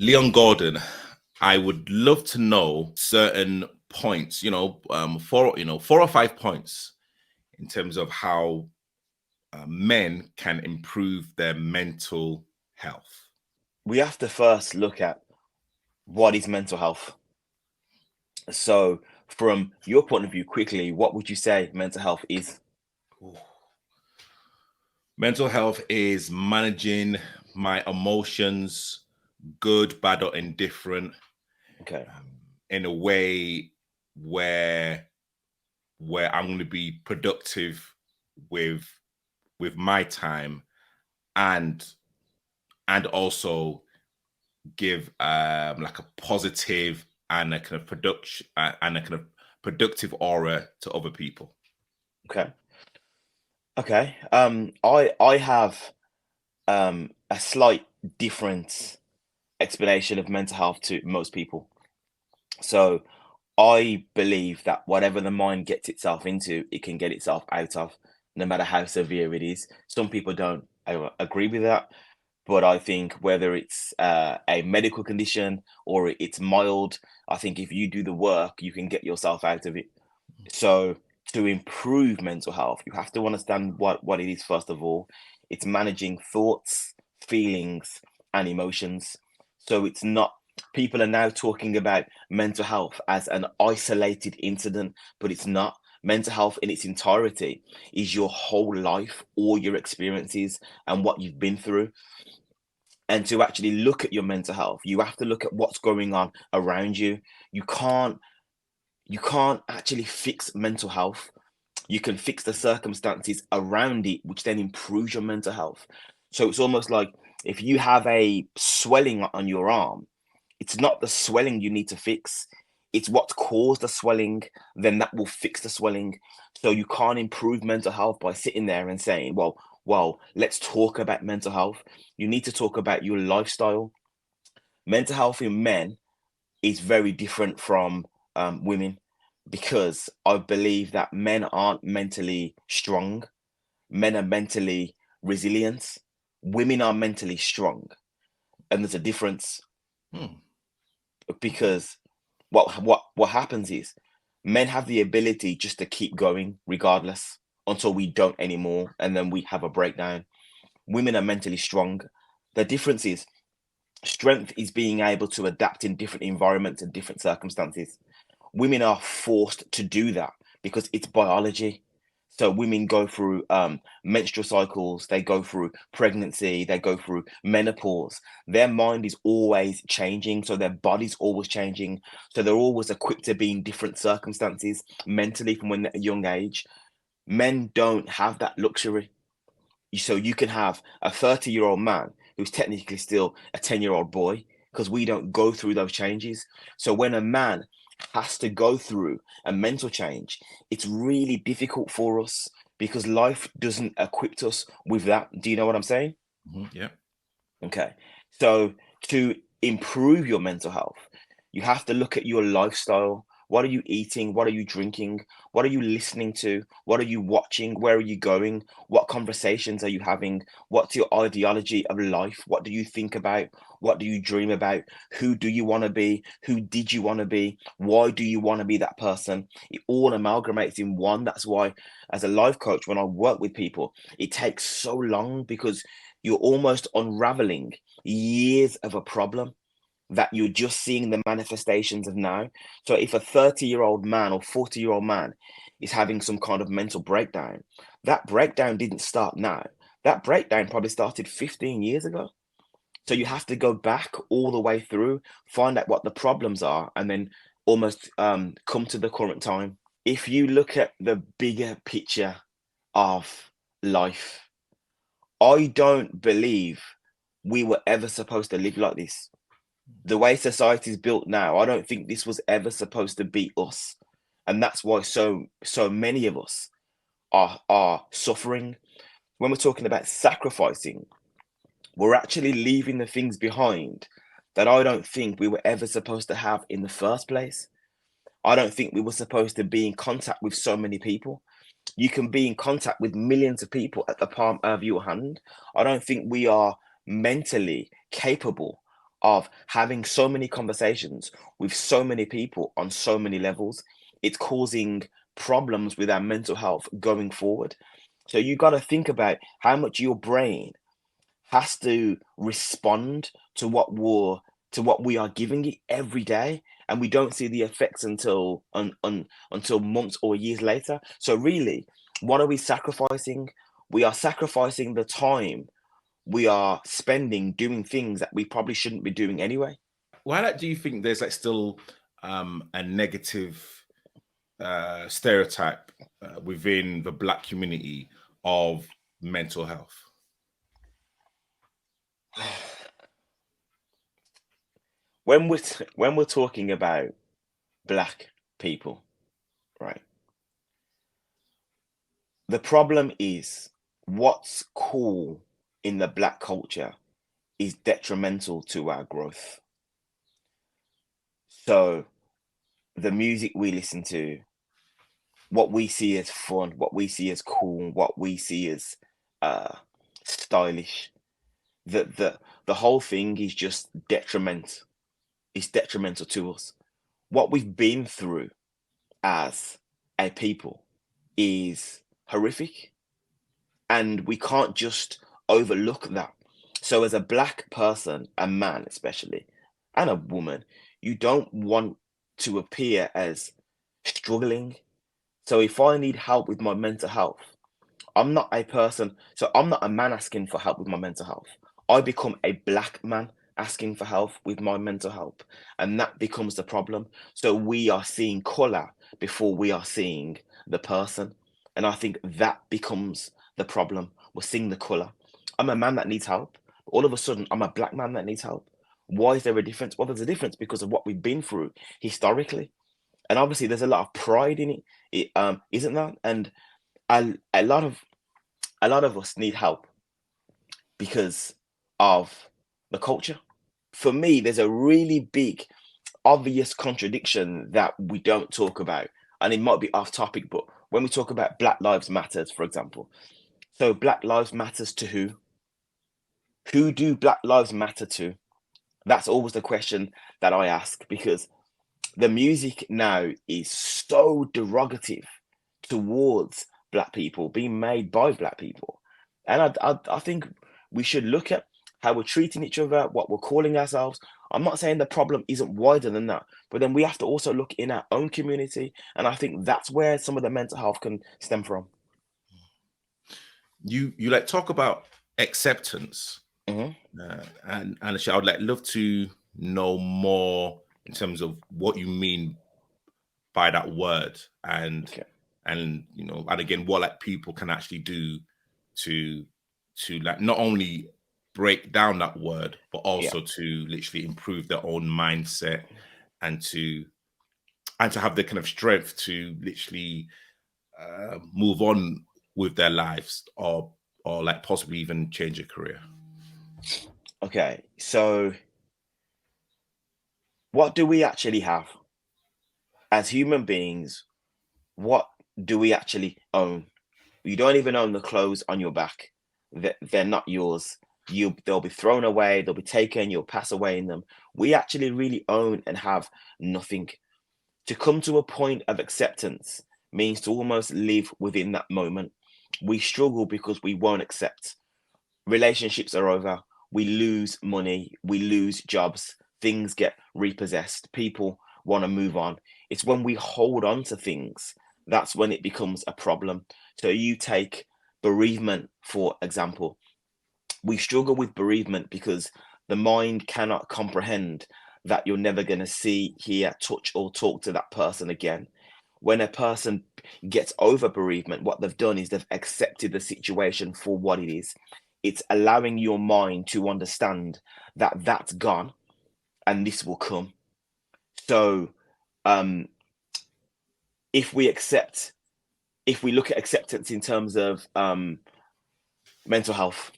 Leon Gordon, I would love to know certain points, four or five points in terms of how men can improve their mental health. We have to first look at what is mental health. So, from your point of view, quickly, what would you say mental health is? Ooh. Mental health is managing my emotions, good, bad, or indifferent, Okay. in a way where I'm going to be productive with my time and also give like a positive and a kind of production and a kind of productive aura to other people. Okay. Okay. I have a slight different explanation of mental health to most people. So, I believe that whatever the mind gets itself into, it can get itself out of, no matter how severe it is. Some people don't agree with that, but I think whether it's a medical condition or it's mild, I think if you do the work, you can get yourself out of it. So to improve mental health, you have to understand what it is first of all. It's managing thoughts, feelings, and emotions. So it's not people are now talking about mental health as an isolated incident, but it's not. Mental health in its entirety is your whole life, all your experiences, and what you've been through. And to actually look at your mental health, you have to look at what's going on around you. You can't you can't actually fix mental health. You can fix the circumstances around it, which then improves your mental health. So it's almost like if you have a swelling on your arm, it's not the swelling you need to fix, it's what caused the swelling, then that will fix the swelling. So you can't improve mental health by sitting there and saying, well, let's talk about mental health. You need to talk about your lifestyle. Mental health in men is very different from women because I believe that men aren't mentally strong. Men are mentally resilient. Women are mentally strong, and there's a difference Hmm. Okay. because what happens is men have the ability just to keep going regardless until we don't anymore, and then we have a breakdown. Women are mentally strong. The difference is strength is being able to adapt in different environments and different circumstances. Women are forced to do that because it's biology. So women go through menstrual cycles, they go through pregnancy, they go through menopause. Their mind is always changing, so their body's always changing. So they're always equipped to be in different circumstances mentally from when they're a young age. Men don't have that luxury. So you can have a 30-year-old man who's technically still a 10-year-old boy because we don't go through those changes. So when a man has to go through a mental change, it's really difficult for us because life doesn't equip us with that. Do you know what I'm saying? Yeah. Okay. So to improve your mental health, you have to look at your lifestyle. What are you eating? What are you drinking? What are you listening to? What are you watching? Where are you going? What conversations are you having? What's your ideology of life? What do you think about? What do you dream about? Who do you want to be? Who did you want to be? Why do you want to be that person? It all amalgamates in one. That's why, as a life coach, when I work with people, it takes so long because you're almost unraveling years of a problem that you're just seeing the manifestations of now. So if a 30-year-old man or 40-year-old man is having some kind of mental breakdown, that breakdown didn't start now. That breakdown probably started 15 years ago. So you have to go back all the way through, find out what the problems are, and then almost come to the current time. If you look at the bigger picture of life, I don't believe we were ever supposed to live like this. The way society is built now, I don't think this was ever supposed to be us. And that's why so many of us are suffering. When we're talking about sacrificing, we're actually leaving the things behind that I don't think we were ever supposed to have in the first place. I don't think we were supposed to be in contact with so many people. You can be in contact with millions of people at the palm of your hand. I don't think we are mentally capable of having so many conversations with so many people on so many levels. It's causing problems with our mental health going forward. So you got to think about how much your brain has to respond to what we are giving it every day, and we don't see the effects until months or years later. So really, what are we sacrificing? We are sacrificing the time we are spending doing things that we probably shouldn't be doing anyway. Why do you think there's like still a negative stereotype within the Black community of mental health? When we're talking about Black people, right? The problem is what's cool in the Black culture is detrimental to our growth. So the music we listen to, what we see as fun, what we see as cool, what we see as uh, stylish, the whole thing is just detriment. It's detrimental to us. What we've been through as a people is horrific, and we can't just overlook that. So, as a Black person, a man especially, and a woman, you don't want to appear as struggling. So, if I need help with my mental health, I'm not a person, so I'm not a man asking for help with my mental health. I become a Black man asking for help with my mental health, and that becomes the problem. So we are seeing color before we are seeing the person, and I think that becomes the problem. We're seeing the color. I'm a man that needs help. All of a sudden, I'm a Black man that needs help. Why is there a difference? Well, there's a difference because of what we've been through historically, and obviously, there's a lot of pride in it. Isn't that? And a lot of us need help because of the culture. For me, there's a really big, obvious contradiction that we don't talk about, and it might be off topic, but when we talk about Black Lives Matters, for example, so Black Lives Matters to who? Who do Black Lives matter to? That's always the question that I ask because the music now is so derogative towards Black people being made by Black people. And I think we should look at how we're treating each other, what we're calling ourselves. I'm not saying the problem isn't wider than that, but then we have to also look in our own community. And I think that's where some of the mental health can stem from. You like talk about acceptance, Hmm. and actually, I would like love to know more in terms of what you mean by that word, Okay. and and again, what like people can actually do to like not only break down that word, but Yeah. also to literally improve their own mindset and to have the kind of strength to literally move on with their lives, or like possibly even change a career. Okay. So, what do we actually have as human beings? What do we actually own? You don't even own the clothes on your back. They're not yours. They'll be thrown away, they'll be taken, you'll pass away in them. We actually really own and have nothing. To come to a point of acceptance means to almost live within that moment. We struggle because we won't accept. Relationships are over, we lose money, we lose jobs, things get repossessed, people want to move on. It's when we hold on to things that's when it becomes a problem. So you take bereavement, for example. We struggle with bereavement because the mind cannot comprehend that you're never going to see, hear, touch, or talk to that person again. When a person gets over bereavement, what they've done is they've accepted the situation for what it is. It's allowing your mind to understand that that's gone and this will come. So, um, if we accept, if we look at acceptance in terms of mental health,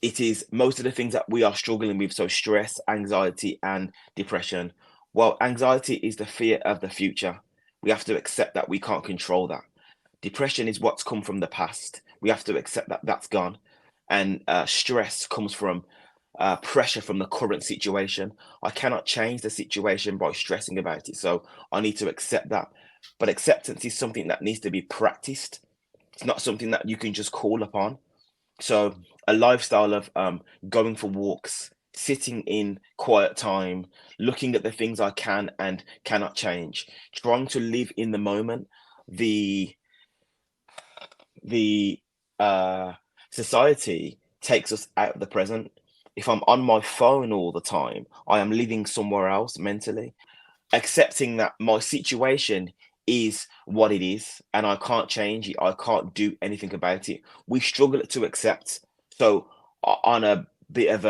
it is most of the things that we are struggling with. So, stress, anxiety, and depression. Well, anxiety is the fear of the future. We have to accept that we can't control that. Depression is what's come from the past. We have to accept that that's gone. And stress comes from pressure from the current situation. I cannot change the situation by stressing about it. So I need to accept that. But acceptance is something that needs to be practiced. It's not something that you can just call upon. So a lifestyle of going for walks, sitting in quiet time, looking at the things I can and cannot change, trying to live in the moment. The the society takes us out of the present. If I'm on my phone all the time, I am living somewhere else mentally. Accepting that my situation is what it is and I can't change it, I can't do anything about it. We struggle to accept. So, on a bit of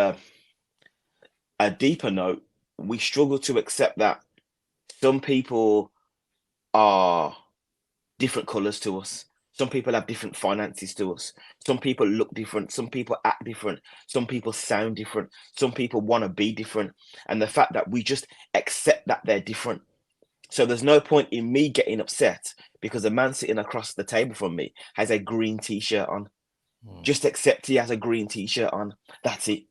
a deeper note, we struggle to accept that some people are different colors to us. Some people have different finances to us. Some people look different. Some people act different. Some people sound different. Some people want to be different. And the fact that we just accept that they're different. So there's no point in me getting upset because the man sitting across the table from me has a green t-shirt on. Mm. Just accept he has a green t-shirt on. That's it.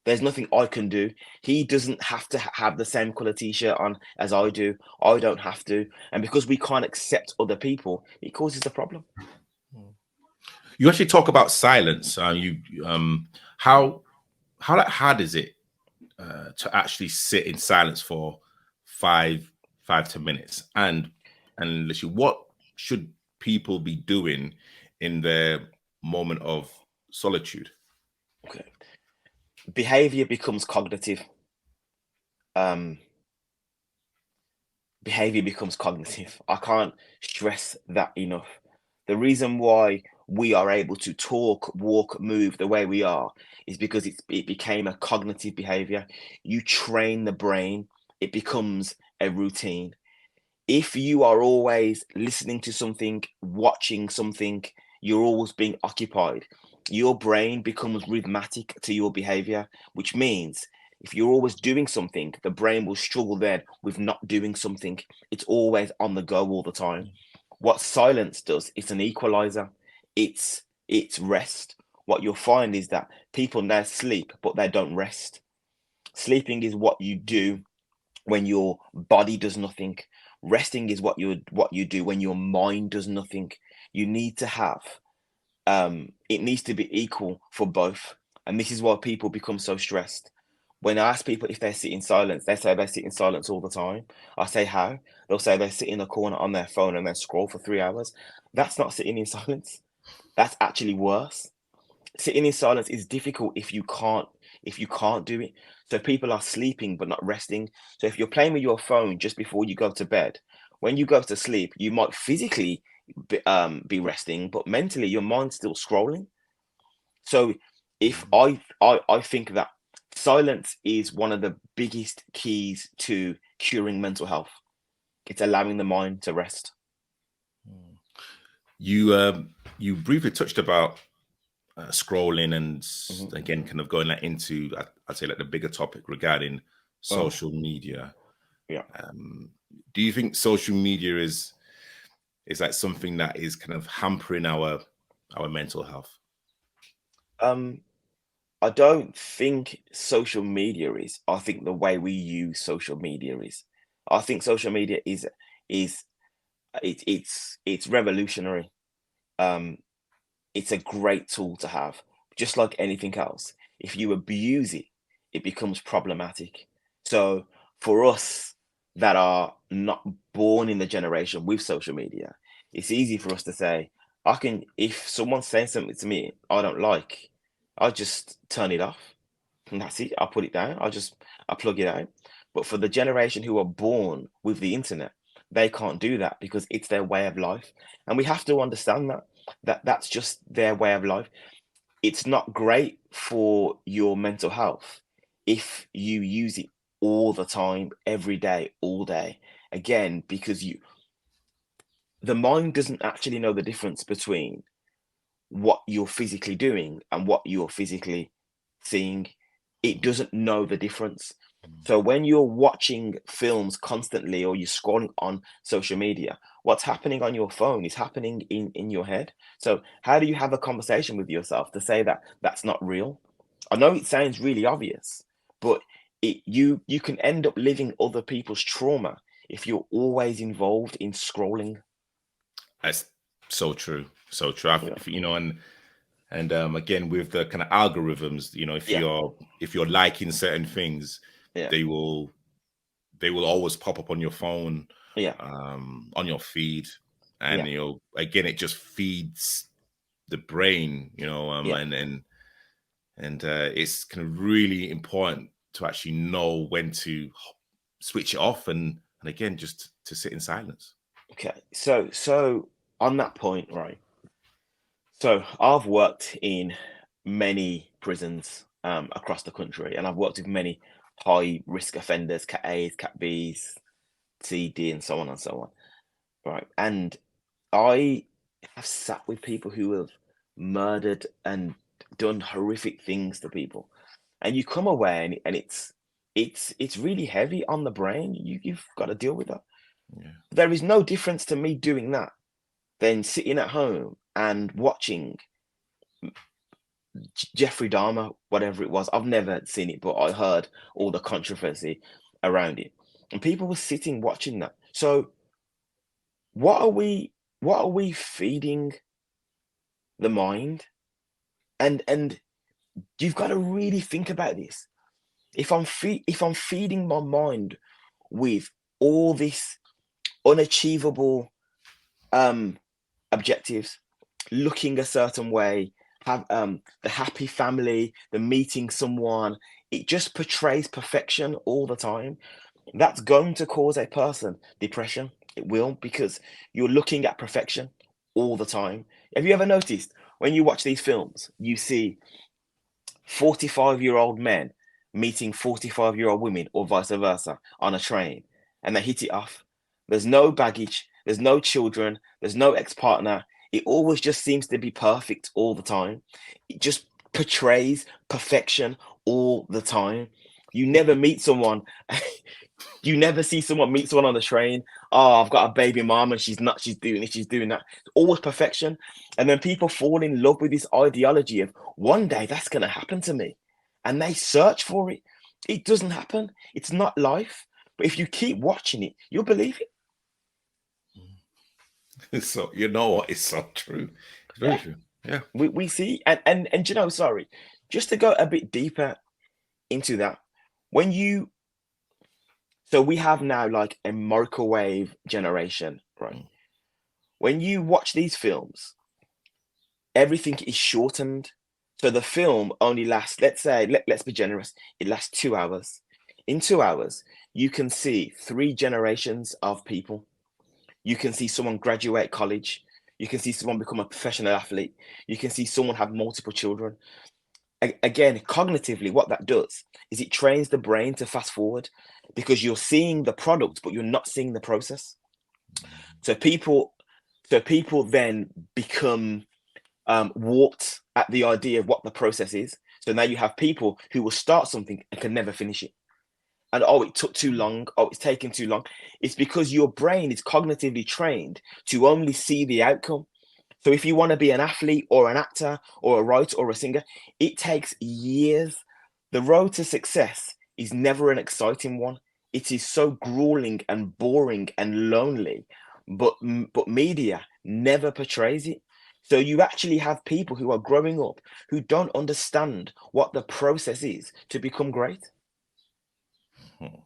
There's nothing I can do. He doesn't have to have the same color t-shirt on as I do. I don't have to. And because we can't accept other people, it causes a problem. You actually talk about silence. How how hard is it to actually sit in silence for five 5 to 10 minutes? And literally, what should people be doing in their moment of solitude? Okay. Behavior becomes cognitive. Um, behavior becomes cognitive. I can't stress that enough. The reason why we are able to talk, walk, move the way we are is because it became a cognitive behavior. You train the brain, it becomes a routine. If you are always listening to something, watching something, you're always being occupied, your brain becomes rhythmatic to your behavior, which means if you're always doing something, the brain will struggle then with not doing something. It's always on the go all the time. What silence does, it's an equalizer. It's rest. What you'll find is that people now sleep, but they don't rest. Sleeping is what you do when your body does nothing. Resting is what you do when your mind does nothing. You need to have it needs to be equal for both. And this is why people become so stressed. When I ask people if they sit in silence, they say they sit in silence all the time. I say how? They'll say they sit in a corner on their phone and then scroll for 3 hours. That's not sitting in silence. That's actually worse. Sitting in silence is difficult if you can't do it. So people are sleeping but not resting. So if you're playing with your phone just before you go to bed, when you go to sleep, you might physically be resting, but mentally your mind's still scrolling. So if I think that silence is one of the biggest keys to curing mental health. It's allowing the mind to rest. You briefly touched about scrolling and Mhm. again kind of going that into I'd say like the bigger topic regarding Oh, social media. yeah. um do you think social media is like something that is kind of hampering our mental health? Um, I don't think social media is. I think the way we use social media is. I think social media is it's revolutionary. Um, it's a great tool to have, just like anything else. If you abuse it, it becomes problematic. So for us that are not born in the generation with social media, it's easy for us to say, I can, if someone's saying something to me I don't like, I just turn it off and that's it. I put it down. I plug it out. But for the generation who are born with the internet, they can't do that because it's their way of life. And we have to understand that that's just their way of life. It's not great for your mental health if you use it all the time, every day, all day. Again, because the mind doesn't actually know the difference between what you're physically doing and what you're physically seeing. It doesn't know the difference. So when you're watching films constantly or you're scrolling on social media, what's happening on your phone is happening in your head. So how do you have a conversation with yourself to say that that's not real? I know it sounds really obvious, but you can end up living other people's trauma if you're always involved in scrolling. That's so true. So true. Yeah, You know, and again with the kind of algorithms, you know, yeah, if you're liking certain things, yeah, they will always pop up on your phone, yeah, on your feed, and yeah, you know, again, it just feeds the brain, you know, yeah. it's kind of really important to actually know when to switch it off, and again, just to sit in silence. Okay, so on that point, right? So I've worked in many prisons across the country, and I've worked with many high risk offenders, Cat A's, Cat B's, C, D, and so on and so on. Right, and I have sat with people who have murdered and done horrific things to people, and you come away and it's really heavy on the brain. You've got to deal with that. Yeah. There is no difference to me doing that than sitting at home and watching Jeffrey Dahmer, whatever it was. I've never seen it, but I heard all the controversy around it, and people were sitting watching that. So what are we what are we feeding the mind? And you've got to really think about this. If I'm feeding my mind with all this unachievable um objectives, looking a certain way, have the happy family, the meeting someone, it just portrays perfection all the time. That's going to cause a person depression. It will, because you're looking at perfection all the time. Have you ever noticed when you watch these films, you see 45-year-old men meeting 45-year-old women or vice versa on a train, and they hit it off? There's no baggage, there's no children, there's no ex-partner. It always just seems to be perfect all the time. It just portrays perfection all the time. You never meet someone you never see someone meet someone on the train. Oh, I've got a baby mom and she's not, she's doing this, she's doing that. It's always perfection. And then people fall in love with this ideology of one day that's going to happen to me. And they search for it. It doesn't happen. It's not life. But if you keep watching it, you'll believe it. So you know what? It's so true. It's very Yeah. true. Yeah. We see, and you know, sorry, just to go a bit deeper into that, when you, so we have now like a microwave generation, right? Mm. When you watch these films, everything is shortened. So the film only lasts, let's say, let's be generous, it lasts 2 hours. In 2 hours, you can see three generations of people. You can see someone graduate college. You can see someone become a professional athlete. You can see someone have multiple children. Again, cognitively, what that does is it trains the brain to fast forward, because you're seeing the product, but you're not seeing the process. So people then become warped at the idea of what the process is. So now you have people who will start something and can never finish it. And oh, it took too long. Oh, it's taking too long. It's because your brain is cognitively trained to only see the outcome. So if you want to be an athlete or an actor or a writer or a singer, it takes years. The road to success is never an exciting one. It is so grueling and boring and lonely, but media never portrays it. So you actually have people who are growing up who don't understand what the process is to become great. Hmm.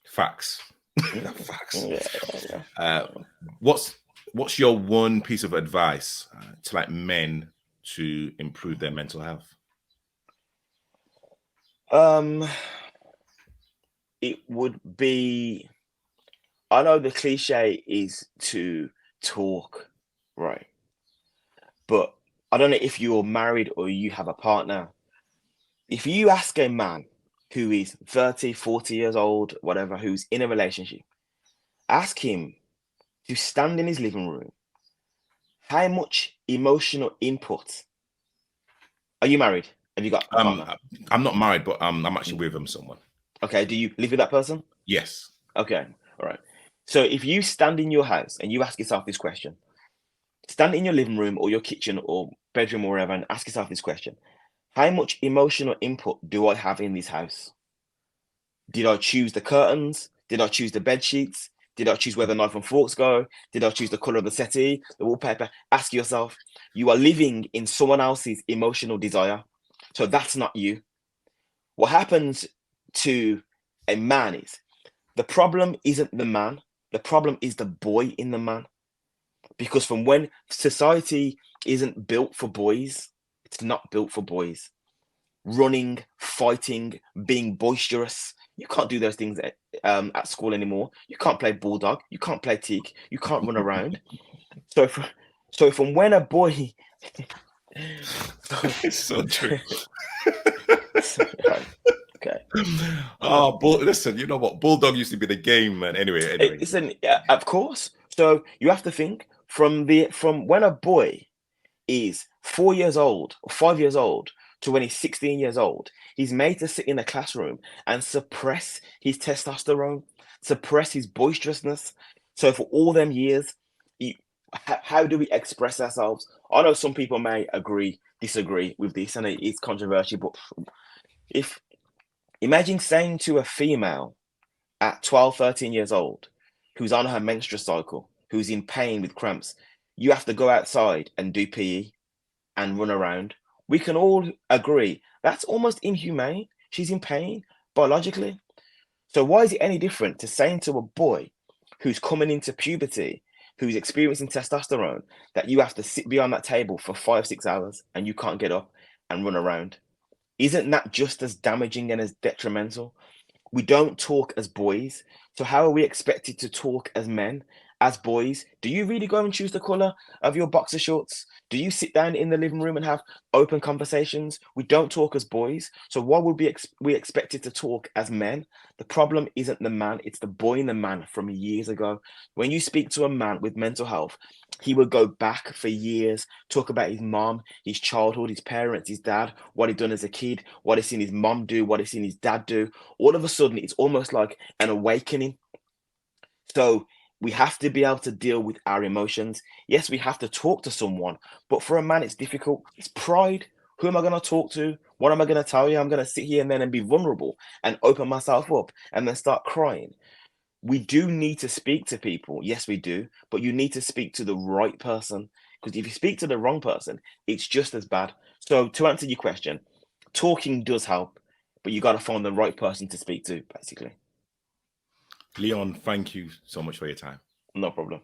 Facts. Mm, Facts. yeah, yeah, Uh, what's your one piece of advice to like men to improve their mental health? yeah. It would be, I know the cliche is to talk, right? But I don't know if you're married or you have a partner. If you ask a man who is 30, 40 years old, whatever, who's in a relationship, ask him to stand in his living room, how much emotional input. Are you married? Have you got a Um, partner? I'm not married, but I'm actually with someone. Okay, do you live with that person? Yes. Okay, all right. So if you stand in your house and you ask yourself this question, stand in your living room or your kitchen or bedroom or wherever and ask yourself this question. How much emotional input do I have in this house? Did I choose the curtains? Did I choose the bed sheets? Did I choose where the knife and forks go? Did I choose the color of the settee, the wallpaper? Ask yourself. You are living in someone else's emotional desire. So that's not you. What happens to a man is the problem isn't the man, the problem is the boy in the man. Because from when society isn't built for boys, it's not built for boys. Running, fighting, being boisterous. You can't do those things at school anymore. You can't play bulldog. You can't play teak. You can't run around. So, from when a boy, It's so true. Okay. Oh, listen, you know what? Bulldog used to be the game, man. Anyway. Listen, of course. So you have to think from when a boy is 4 years old or 5 years old to when he's 16 years old, he's made to sit in a classroom and suppress his testosterone, suppress his boisterousness. So for all them years, how do we express ourselves? I know some people may disagree with this, and it's controversial, but if imagine saying to a female at 12, 13 years old, who's on her menstrual cycle, who's in pain with cramps, you have to go outside and do PE and run around. We can all agree that's almost inhumane. She's in pain biologically. So why is it any different to saying to a boy who's coming into puberty, who's experiencing testosterone, that you have to sit behind that table for 5, 6 hours and you can't get up and run around? Isn't that just as damaging and as detrimental? We don't talk as boys. So how are we expected to talk as men, as boys? Do you really go and choose the color of your boxer shorts? Do you sit down in the living room and have open conversations? We don't talk as boys. So why would we expected to talk as men? The problem isn't the man, it's the boy in the man from years ago. When you speak to a man with mental health, he would go back for years, talk about his mom, his childhood, his parents, his dad, what he'd done as a kid, what he's seen his mom do, what he's seen his dad do. All of a sudden, it's almost like an awakening. So we have to be able to deal with our emotions. Yes, we have to talk to someone, but for a man, it's difficult. It's pride. Who am I going to talk to? What am I going to tell you? I'm going to sit here and then and be vulnerable and open myself up and then start crying. We do need to speak to people. Yes, we do. But you need to speak to the right person. Because if you speak to the wrong person, it's just as bad. So to answer your question, talking does help, but you got to find the right person to speak to, basically. Leon, thank you so much for your time. No problem.